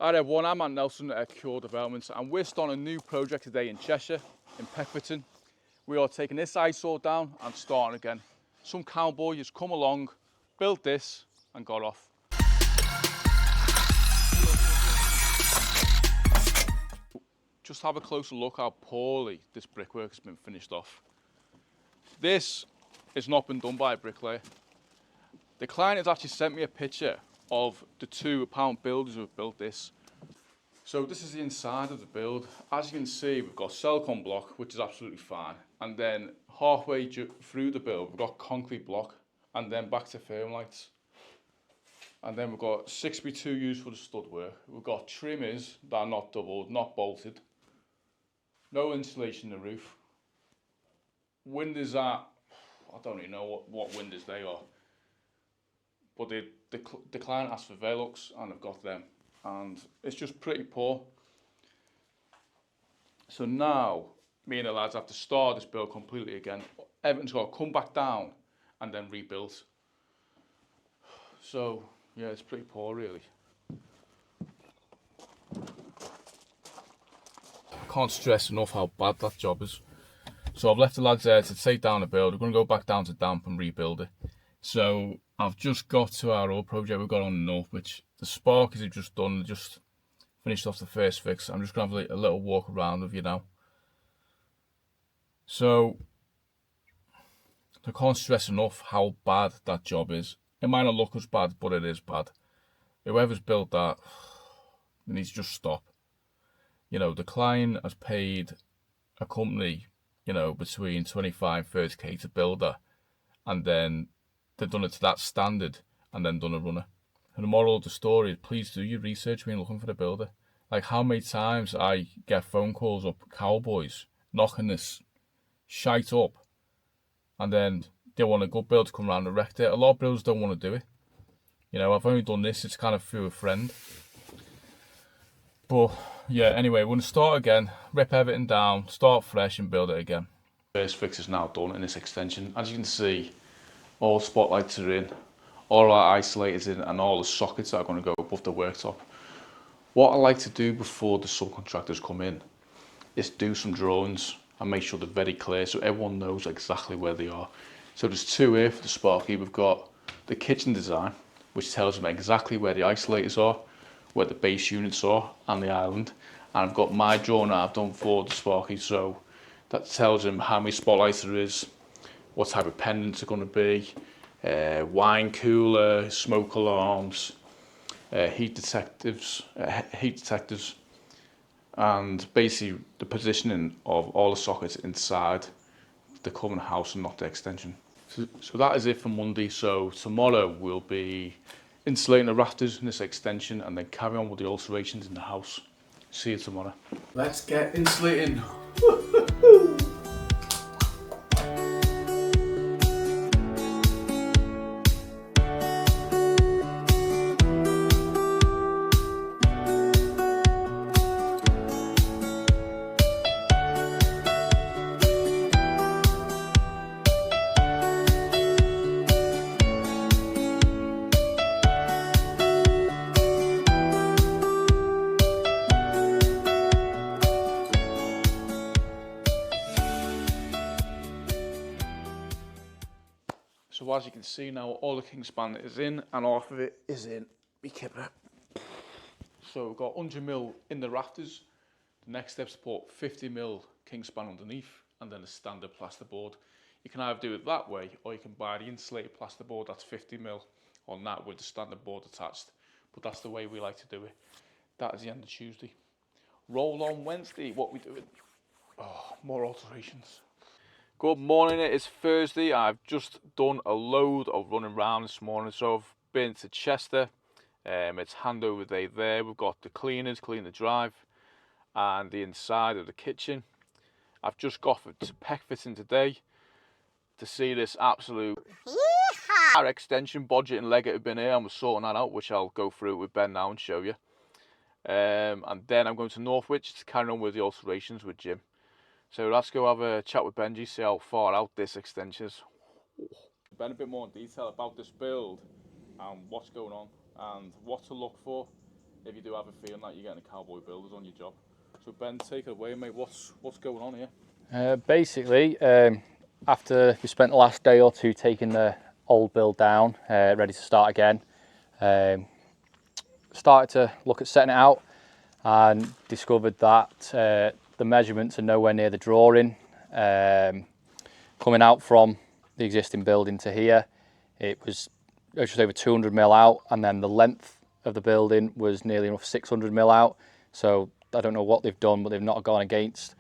Hi everyone, I'm Matt Nelson at Acura Developments and we're starting a new project today in Cheshire, in Peckforton. We are taking this eyesore down and starting again. Some cowboy has come along, built this and got off. Just have a closer look how poorly this brickwork has been finished off. This has not been done by a bricklayer. The client has actually sent me a picture of the two apparent builders who have built this. So this is the inside of the build. As you can see, we've got silicone block, which is absolutely fine. And then halfway through the build, we've got concrete block and then back to thermalites. And then we've got 6x2 used for the stud work. We've got trimmers that are not doubled, not bolted. No insulation in the roof. Windows are, I don't even know what windows they are. But the client asked for Velux and I've got them. And it's just pretty poor. So now, me and the lads have to start this build completely again. Everything's got to come back down and then rebuilt. So, yeah, it's pretty poor really. Can't stress enough how bad that job is. So I've left the lads there to take down the build. We're going to go back down to damp and rebuild it. So I've just got to our old project we've got on the north, which the sparkies have just done, just finished off the first fix. I'm just going to have a little walk around with you now. So I can't stress enough how bad that job is. It might not look as bad, but it is bad. Whoever's built that, it needs to just stop. You know, the client has paid a company, you know, between 25 and 30k to build that, and then they've done it to that standard and then done a runner. And the moral of the story is, please do your research when you're looking for a builder. Like how many times I get phone calls up cowboys knocking this shite up, and then they want a good builder to come around and wreck it. A lot of builders don't want to do it. You know, I've only done this, it's kind of through a friend. But yeah, anyway, we're going to start again, rip everything down, start fresh and build it again. First fix is now done in this extension. As you can see, all spotlights are in, all our isolators in, and all the sockets are going to go above the worktop. What I like to do before the subcontractors come in is do some drawings and make sure they're very clear so everyone knows exactly where they are. So there's two here for the Sparky. We've got the kitchen design, which tells them exactly where the isolators are, where the base units are, and the island. And I've got my drawing that I've done for the Sparky, so that tells them how many spotlights there is, what type of pendants are going to be, wine cooler, smoke alarms, heat detectors, and basically the positioning of all the sockets inside the current house and not the extension. So that is it for Monday. So tomorrow we'll be insulating the rafters in this extension and then carry on with the alterations in the house. See you tomorrow. Let's get insulating. So as you can see now, all the kingspan is in and half of it is in. Be careful. So we've got 100mm in the rafters. The next step's to put 50mm kingspan underneath and then a standard plasterboard. You can either do it that way or you can buy the insulated plasterboard that's 50mm on that with the standard board attached. But that's the way we like to do it. That is the end of Tuesday. Roll on Wednesday, what we doing? Oh, more alterations. Good morning, it is Thursday. I've just done a load of running around this morning. So I've been to Chester, it's handover day there. We've got the cleaners, clean the drive and the inside of the kitchen. I've just got to Peckforton today to see this absolute our extension. Bodget and Leggett have been here and we're sorting that out, which I'll go through with Ben now and show you. And then I'm going to Northwich to carry on with the alterations with Jim. So let's go have a chat with Benji, see how far out this extension is. Ben, a bit more in detail about this build and what's going on and what to look for if you do have a feeling that you're getting a cowboy builders on your job. So Ben, take it away, mate. What's going on here? Basically, after we spent the last day or two taking the old build down, ready to start again, started to look at setting it out and discovered that the measurements are nowhere near the drawing. Coming out from the existing building to here, it was just over 200 mil out, and then the length of the building was nearly enough 600 mil out. So I don't know what they've done, but they've not gone against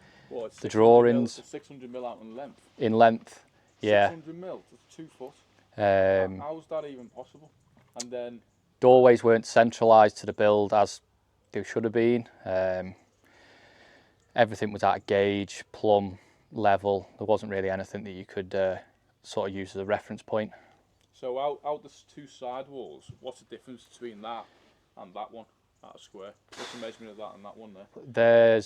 the drawings. 600 mil out in length? In length, yeah. 600 mil, that's 2 foot. How's that even possible? And then doorways weren't centralised to the build as they should have been. Everything was out of gauge, plumb, level. There wasn't really anything that you could sort of use as a reference point. So out the 2 side walls, what's the difference between that and that one at a square? What's the measurement of that and that one there?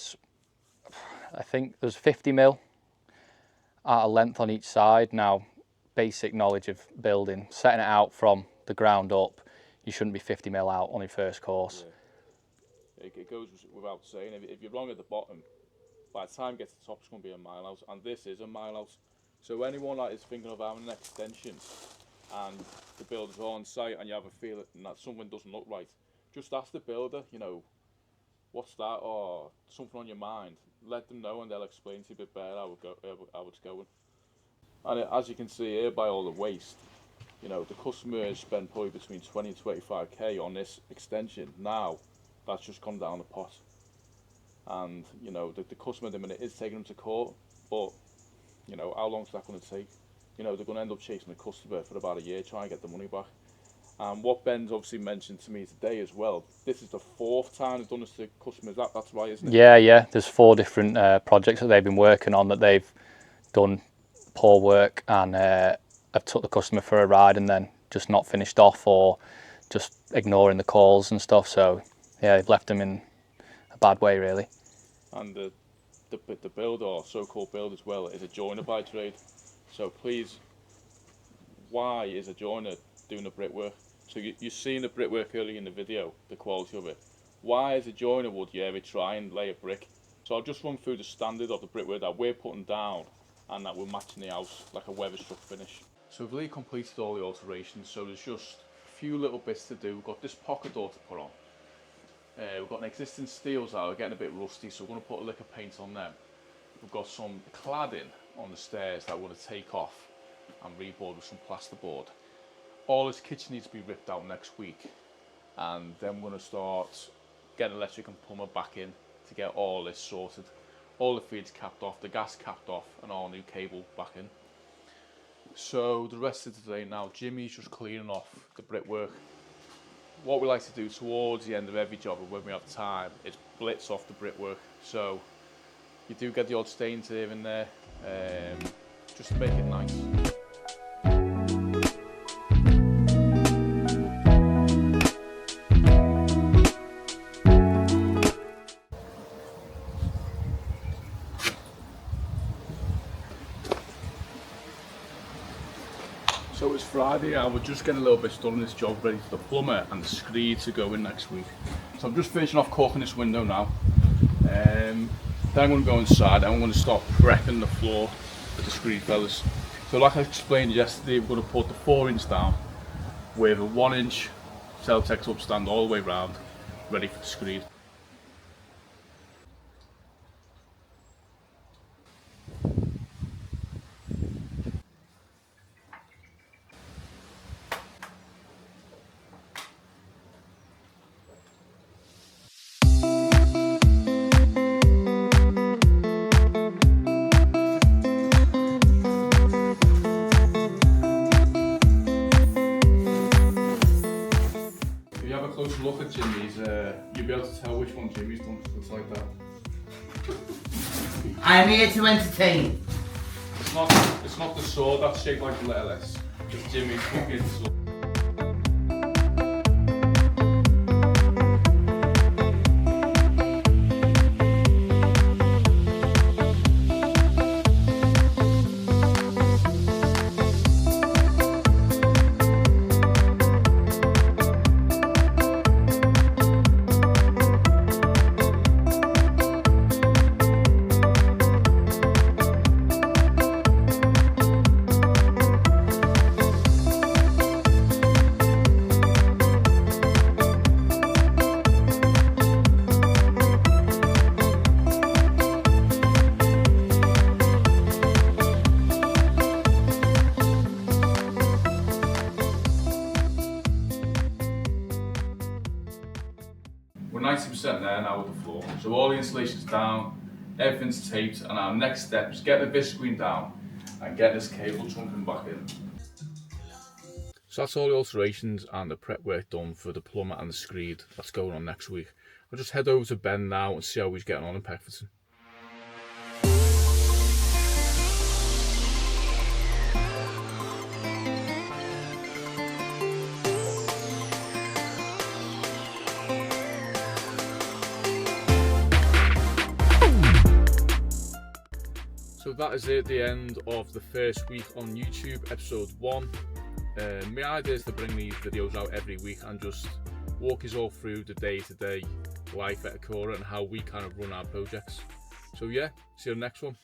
I think there's 50 mil at a length on each side. Now, basic knowledge of building, setting it out from the ground up, you shouldn't be 50 mil out on your first course. Yeah. It goes without saying, if you're wrong at the bottom, by the time you get to the top, it's going to be a mile out, and this is a mile out. So anyone that is thinking of having an extension and the builder's on site and you have a feeling that something doesn't look right, just ask the builder, you know, what's that, or something on your mind. Let them know and they'll explain to you a bit better how it's going. And as you can see here by all the waste, you know, the customer has spent probably between 20 and 25k on this extension. Now, that's just gone down the pot. And, you know, the customer at the minute is taking them to court, but, you know, how long is that going to take? You know, they're going to end up chasing the customer for about a year, trying to get the money back. And what Ben's obviously mentioned to me today as well, this is the 4th time they've done this to customers. That's right, isn't it? Yeah. There's 4 different projects that they've been working on that they've done poor work and have took the customer for a ride and then just not finished off or just ignoring the calls and stuff. So, yeah, they've left them in a bad way, really. And the builder, or so-called builder as well, is a joiner by trade. So please, why is a joiner doing the brickwork? So you've seen the brickwork earlier in the video, the quality of it. Why as a joiner would you ever try and lay a brick? So I'll just run through the standard of the brickwork that we're putting down and that we're matching the house like a weatherstruck finish. So we've really completed all the alterations, so there's just a few little bits to do. We've got this pocket door to put on. We've got an existing steels that are getting a bit rusty, so we're going to put a lick of paint on them. We've got some cladding on the stairs that we're going to take off and reboard with some plasterboard. All this kitchen needs to be ripped out next week, and then we're going to start getting electric and plumber back in to get all this sorted. All the feeds capped off, the gas capped off, and all new cable back in. So the rest of today now, Jimmy's just cleaning off the brickwork. What we like to do towards the end of every job, and when we have time, is blitz off the brickwork. So you do get the odd stains here and there, just to make it nice. So it's Friday and we're just getting a little bit done on this job, ready for the plumber and the screed to go in next week. So I'm just finishing off caulking this window now. Then I'm going to go inside and I'm going to start prepping the floor with the screed fellas. So like I explained yesterday, we're going to put the 4-inch down with a 1-inch Celtex upstand all the way round, ready for the screed. Close look at Jimmy's, you'll be able to tell which one Jimmy's done, because it looks like that. I am here to entertain. It's not the sword that's shaped like a letter S. It's Jimmy's fucking sword. 100% there now with the floor. So all the insulation's down, everything's taped, and our next step is get the vis screen down and get this cable trunking back in. So that's all the alterations and the prep work done for the plumber and the screed that's going on next week. I'll just head over to Ben now and see how he's getting on in Peckforton. So that is it, the end of the first week on YouTube, episode 1. My idea is to bring these videos out every week and just walk us all through the day-to-day life at Acura and how we kind of run our projects. So yeah, see you in the next one.